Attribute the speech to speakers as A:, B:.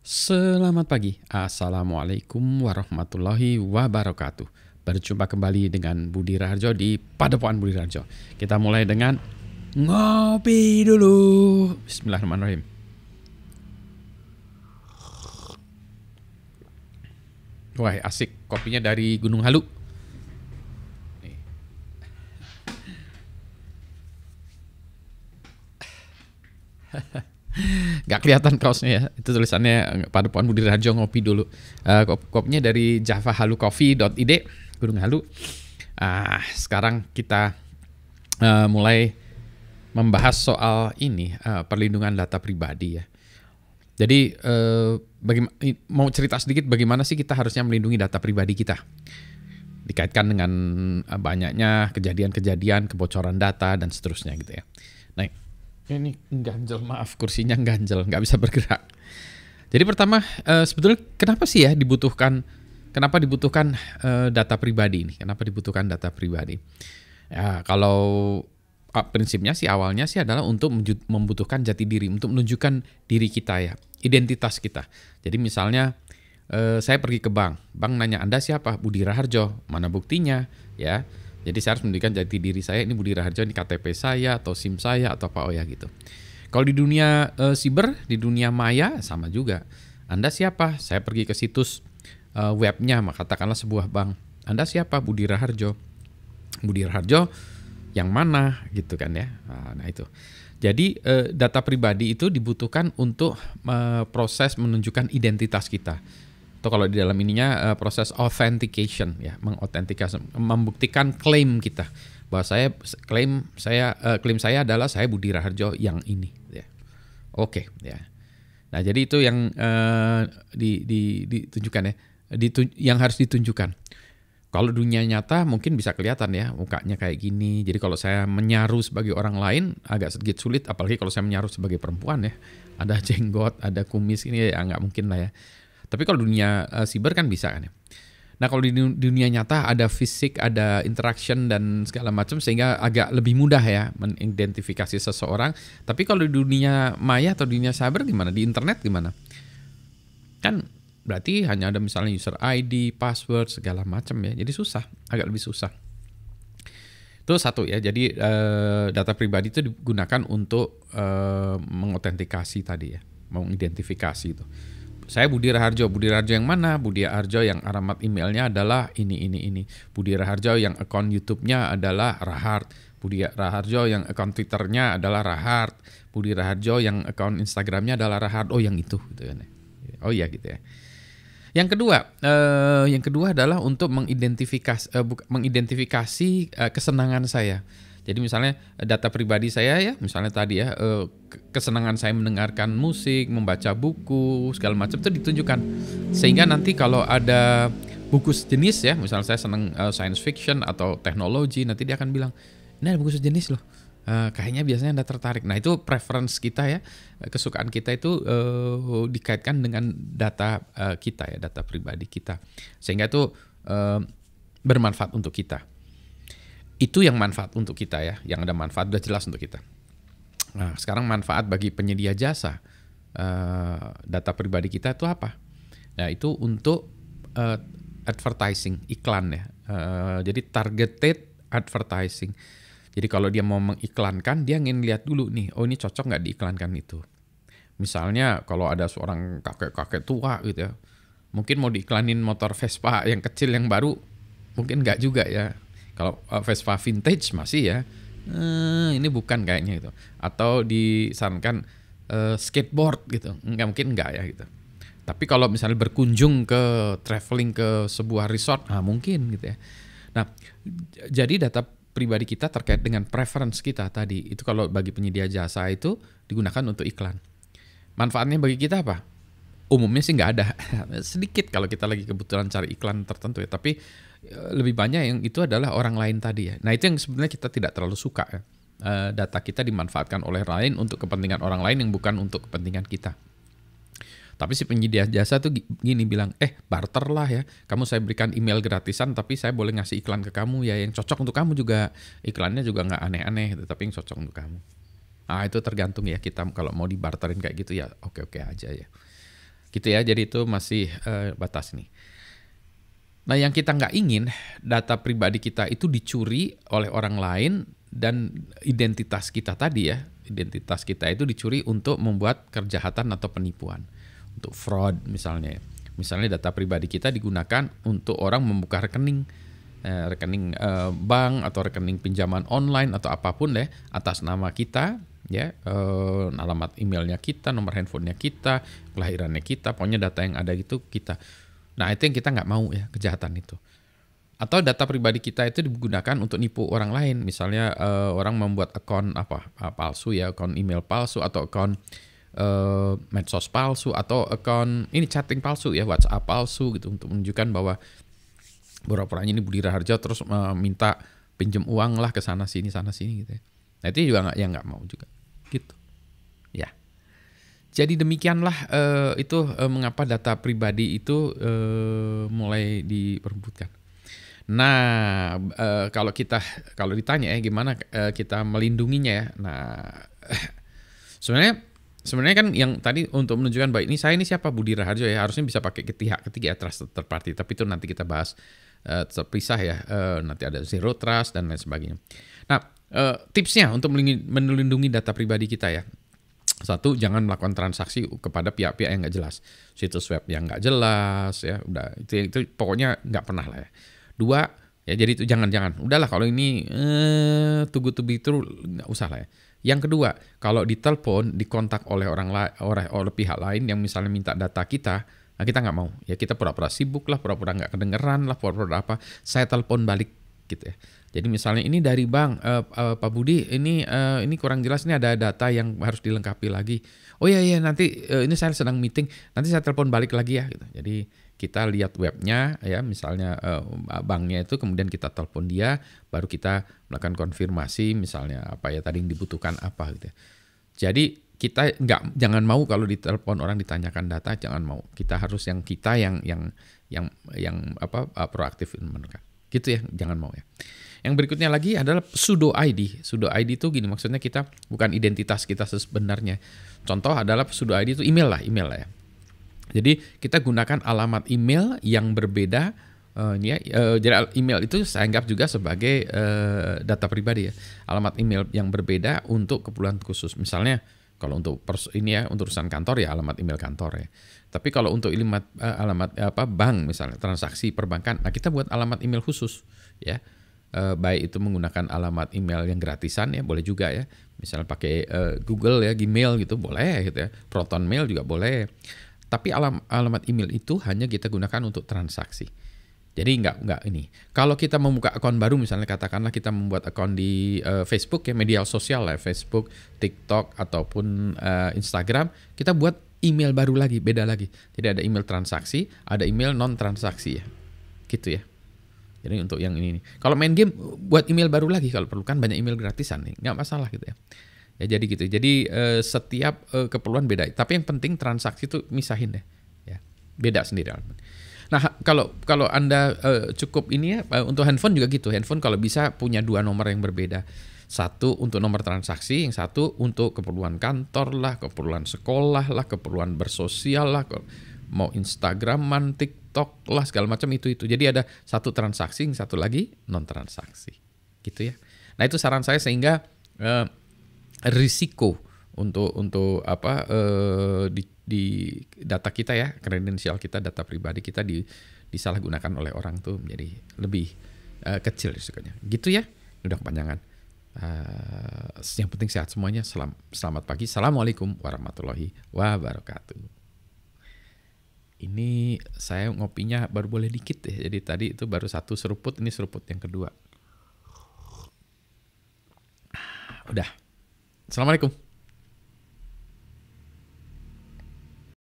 A: Selamat pagi, Assalamualaikum warahmatullahi wabarakatuh. Berjumpa kembali dengan Budi Raharjo di Padepokan Budi Raharjo. Kita mulai dengan ngopi dulu. Bismillahirrahmanirrahim. Wah, asik, kopinya dari Gunung Halu. Nih. Gak kelihatan kaosnya ya, itu tulisannya Padepokan Budi Raharjo ngopi dulu. Kopinya dari javahalucoffee.id, Gunung Halu. Sekarang kita mulai membahas soal ini, perlindungan data pribadi ya. Jadi mau cerita sedikit bagaimana sih kita harusnya melindungi data pribadi kita. Dikaitkan dengan banyaknya kejadian-kejadian kebocoran data dan seterusnya gitu ya. Nah, ini ganjel, maaf kursinya ganjel, nggak bisa bergerak. Jadi pertama sebetulnya kenapa sih ya dibutuhkan data pribadi ini? Kenapa dibutuhkan data pribadi? Ya kalau prinsipnya sih awalnya sih adalah untuk membutuhkan jati diri, untuk menunjukkan diri kita ya, identitas kita. Jadi misalnya saya pergi ke bank nanya Anda siapa? Budi Raharjo, mana buktinya ya? Jadi saya harus menunjukkan jati diri saya, ini Budi Raharjo, ini KTP saya atau SIM saya atau apa ya gitu. Kalau di dunia siber, di dunia maya sama juga. Anda siapa? Saya pergi ke situs webnya, katakanlah sebuah bank. Anda siapa? Budi Raharjo. Budi Raharjo yang mana gitu kan ya. Nah itu. Jadi data pribadi itu dibutuhkan untuk proses menunjukkan identitas kita. Atau kalau di dalam ininya proses authentication ya, mengautentikasi, membuktikan klaim kita bahwa klaim saya adalah saya Budi Raharjo yang ini ya. Oke ya. Nah, jadi itu yang ditunjukkan ya, yang harus ditunjukkan. Kalau dunia nyata mungkin bisa kelihatan ya mukanya kayak gini. Jadi kalau saya menyaru sebagai orang lain agak sedikit sulit, apalagi kalau saya menyaru sebagai perempuan ya. Ada jenggot, ada kumis, ini ya nggak mungkin lah ya. Tapi kalau dunia siber kan bisa kan ya. Nah kalau di dunia nyata ada fisik, ada interaction dan segala macam sehingga agak lebih mudah ya mengidentifikasi seseorang. Tapi kalau di dunia maya atau dunia cyber gimana? Di internet gimana? Kan berarti hanya ada misalnya user ID, password, segala macam ya. Jadi susah, agak lebih susah. Itu satu ya, jadi data pribadi itu digunakan untuk mengautentikasi tadi ya, mengidentifikasi itu. Saya Budi Raharjo yang mana? Budi Raharjo yang alamat emailnya adalah ini. Budi Raharjo yang akun YouTube-nya adalah Rahart. Budi Raharjo yang akun Twitter-nya adalah Rahart. Budi Raharjo yang akun Instagram-nya adalah Rahart. Oh yang itu gitu kan. Oh iya gitu ya. Yang kedua adalah untuk mengidentifikasi kesenangan saya. Jadi misalnya data pribadi saya ya, misalnya tadi ya kesenangan saya mendengarkan musik, membaca buku, segala macam itu ditunjukkan. Sehingga nanti kalau ada buku sejenis ya, misalnya saya senang science fiction atau teknologi, nanti dia akan bilang, ini ada buku sejenis loh. Kayaknya biasanya Anda tertarik. Nah itu preference kita ya, kesukaan kita itu dikaitkan dengan data kita ya, data pribadi kita. Sehingga itu bermanfaat untuk kita. Itu yang manfaat untuk kita ya, yang ada manfaat udah jelas untuk kita. Nah sekarang manfaat bagi penyedia jasa data pribadi kita itu apa? Nah itu untuk advertising, iklan ya. Jadi targeted advertising. Jadi kalau dia mau mengiklankan, dia ingin lihat dulu nih, oh ini cocok nggak diiklankan itu. Misalnya kalau ada seorang kakek-kakek tua gitu ya, mungkin mau diiklanin motor Vespa yang kecil yang baru, mungkin nggak juga ya. Kalau Vespa vintage masih ya, ini bukan kayaknya gitu. Atau disarankan skateboard gitu, mungkin nggak ya gitu. Tapi kalau misalnya berkunjung traveling ke sebuah resort, mungkin gitu ya. Nah, jadi data pribadi kita terkait dengan preference kita tadi, itu kalau bagi penyedia jasa itu digunakan untuk iklan. Manfaatnya bagi kita apa? Umumnya sih nggak ada, sedikit kalau kita lagi kebetulan cari iklan tertentu ya. Tapi lebih banyak yang itu adalah orang lain tadi ya. Nah itu yang sebenarnya kita tidak terlalu suka ya. Data kita dimanfaatkan oleh lain untuk kepentingan orang lain yang bukan untuk kepentingan kita. Tapi si penyedia jasa tuh gini bilang, barter lah ya. Kamu saya berikan email gratisan, tapi saya boleh ngasih iklan ke kamu ya yang cocok untuk kamu juga. Iklannya juga nggak aneh-aneh, tapi yang cocok untuk kamu. Itu tergantung ya kita kalau mau dibarterin kayak gitu ya oke-oke aja ya. gitu ya. Jadi itu masih batas nih. Nah, yang kita nggak ingin data pribadi kita itu dicuri oleh orang lain, dan identitas kita tadi ya, identitas kita itu dicuri untuk membuat kejahatan atau penipuan, untuk fraud misalnya. Misalnya data pribadi kita digunakan untuk orang membuka rekening, bank atau rekening pinjaman online atau apapun deh atas nama kita ya, alamat emailnya kita, nomor handphonenya kita, kelahirannya kita, pokoknya data yang ada itu kita. Nah, itu yang kita nggak mau ya, kejahatan itu. Atau data pribadi kita itu digunakan untuk nipu orang lain. Misalnya orang membuat akun palsu ya, akun email palsu atau akun medsos palsu atau akun ini chatting palsu ya, WhatsApp palsu gitu, untuk menunjukkan bahwa pura-puranya ini Budi Raharjo terus minta pinjam uang lah ke sana sini gitu ya. Nah, itu juga yang nggak mau juga gitu. Ya. Jadi demikianlah mengapa data pribadi itu mulai diperebutkan. Nah, kalau ditanya ya gimana kita melindunginya ya. Nah, sebenarnya kan yang tadi untuk menunjukkan bahwa saya ini siapa, Budi Raharjo ya, harusnya bisa pakai pihak ketiga, trusted third party. Tapi itu nanti kita bahas terpisah ya. Nanti ada zero trust dan lain sebagainya. Nah, tipsnya untuk melindungi data pribadi kita ya. Satu, jangan melakukan transaksi kepada pihak-pihak yang nggak jelas, situs web yang nggak jelas ya, udah itu pokoknya nggak pernah lah ya. Dua, ya jadi itu jangan, udahlah kalau ini too good to be true nggak usah lah ya. Yang kedua, kalau ditelepon, dikontak oleh oleh pihak lain yang misalnya minta data kita, nah kita nggak mau ya, kita pura-pura sibuk lah, pura-pura nggak kedengeran lah, pura-pura apa, saya telepon balik gitu ya. Jadi misalnya ini dari bank, Pak Budi, ini kurang jelas, ini ada data yang harus dilengkapi lagi. Oh iya nanti ini saya sedang meeting, nanti saya telepon balik lagi ya. Gitu. Jadi kita lihat webnya ya, misalnya banknya itu, kemudian kita telepon dia, baru kita melakukan konfirmasi misalnya apa ya tadi yang dibutuhkan apa gitu. Ya. Jadi kita jangan mau kalau ditelepon orang ditanyakan data, jangan mau. Kita harus yang proaktif menekan. Gitu ya, jangan mau ya. Yang berikutnya lagi adalah pseudo ID. Pseudo ID itu gini, maksudnya kita bukan identitas kita sebenarnya. Contoh adalah pseudo ID itu email lah ya. Jadi kita gunakan alamat email yang berbeda. Jadi email itu saya anggap juga sebagai data pribadi ya. Alamat email yang berbeda untuk keperluan khusus. Misalnya kalau untuk untuk urusan kantor ya alamat email kantor ya. Tapi kalau untuk alamat bank misalnya transaksi perbankan, nah kita buat alamat email khusus ya. Baik itu menggunakan alamat email yang gratisan ya, boleh juga ya. Misalnya pakai Google ya, Gmail gitu boleh gitu ya. Proton Mail juga boleh. Tapi alamat email itu hanya kita gunakan untuk transaksi. Jadi nggak ini. Kalau kita membuka akun baru, misalnya katakanlah kita membuat akun di Facebook ya, media sosial lah, Facebook, TikTok ataupun Instagram, kita buat email baru lagi, beda lagi. Jadi ada email transaksi, ada email non transaksi ya, gitu ya. Jadi untuk yang ini nih. Kalau main game buat email baru lagi kalau perlu, kan banyak email gratisan nih, nggak masalah gitu ya. Ya jadi gitu. Jadi setiap keperluan beda. Tapi yang penting transaksi itu misahin deh. Ya, beda sendiri. Nah kalau Anda cukup ini ya, untuk handphone juga gitu. Handphone kalau bisa punya dua nomor yang berbeda. Satu untuk nomor transaksi, yang satu untuk keperluan kantor lah, keperluan sekolah lah, keperluan bersosial lah, mau Instagraman, TikTok lah, segala macam itu. Jadi ada satu transaksi, yang satu lagi non transaksi, gitu ya. Nah itu saran saya, sehingga risiko untuk di data kita ya, kredensial kita, data pribadi kita disalahgunakan oleh orang tuh menjadi lebih kecil risikonya. Gitu ya. Udah kepanjangan. Yang penting sehat semuanya. Selamat pagi. Assalamualaikum warahmatullahi wabarakatuh. Ini saya ngopinya baru boleh dikit ya. Jadi tadi itu baru satu seruput, ini seruput yang kedua. Udah. Assalamualaikum.